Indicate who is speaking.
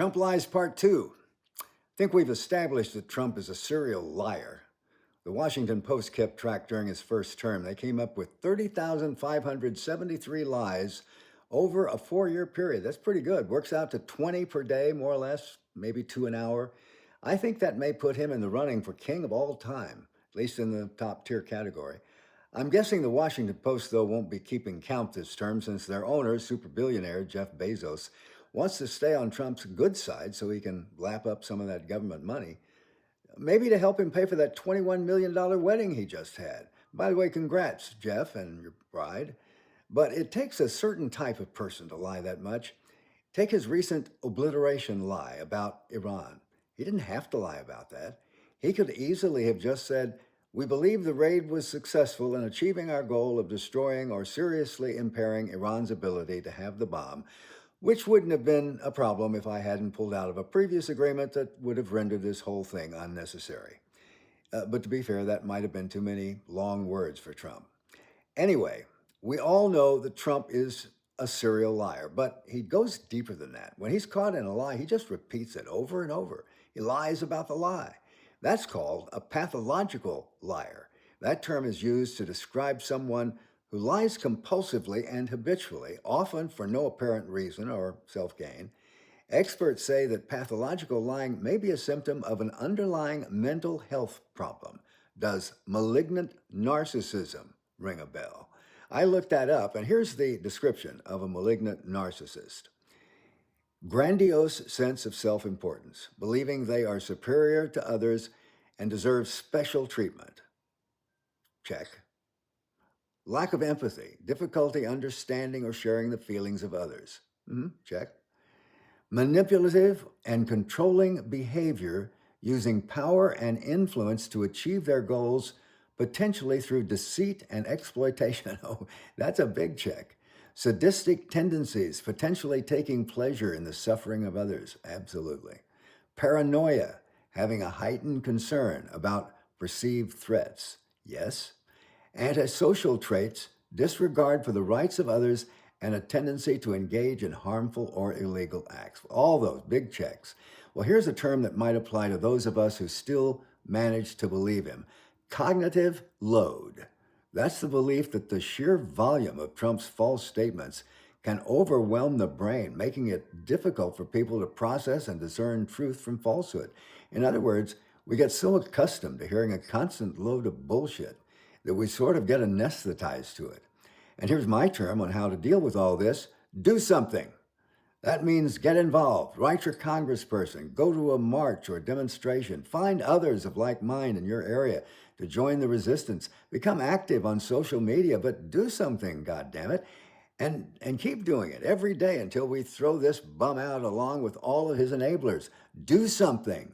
Speaker 1: Trump Lies Part 2. I think we've established that Trump is a serial liar. The Washington Post kept track during his first term. They came up with 30,573 lies over a 4 year period. That's pretty good. Works out to 20 per day, more or less, maybe 2 an hour. I think that may put him in the running for king of all time, at least in the top tier category. I'm guessing the Washington Post, though, won't be keeping count this term since their owner, super billionaire Jeff Bezos, wants to stay on Trump's good side so he can lap up some of that government money. Maybe to help him pay for that $21 million wedding he just had. By the way, congrats, Jeff and your bride. But it takes a certain type of person to lie that much. Take his recent obliteration lie about Iran. He didn't have to lie about that. He could easily have just said, "We believe the raid was successful in achieving our goal of destroying or seriously impairing Iran's ability to have the bomb," which wouldn't have been a problem if I hadn't pulled out of a previous agreement that would have rendered this whole thing unnecessary. But to be fair, that might have been too many long words for Trump. Anyway, we all know that Trump is a serial liar, but he goes deeper than that. When he's caught in a lie, he just repeats it over and over. He lies about the lie. That's called a pathological liar. That term is used to describe someone who lies compulsively and habitually, often for no apparent reason or self gain. Experts say that pathological lying may be a symptom of an underlying mental health problem. Does malignant narcissism ring a bell? I looked that up, and here's the description of a malignant narcissist: grandiose sense of self importance, believing they are superior to others and deserve special treatment. Check. Lack of empathy, difficulty understanding or sharing the feelings of others. Check. Manipulative and controlling behavior using power and influence to achieve their goals, potentially through deceit and exploitation. Oh, that's a big check. Sadistic tendencies, potentially taking pleasure in the suffering of others. Absolutely. Paranoia, having a heightened concern about perceived threats. Yes. Antisocial traits, disregard for the rights of others, and a tendency to engage in harmful or illegal acts. All those big checks. Well, here's a term that might apply to those of us who still manage to believe him: cognitive load. That's the belief that the sheer volume of Trump's false statements can overwhelm the brain, making it difficult for people to process and discern truth from falsehood. In other words, we get so accustomed to hearing a constant load of bullshit that we sort of get anesthetized to it. And here's my term on how to deal with all this: do something. That means get involved, write your congressperson, go to a march or demonstration, find others of like mind in your area to join the resistance, become active on social media, but do something, goddammit, and keep doing it every day until we throw this bum out along with all of his enablers. Do something.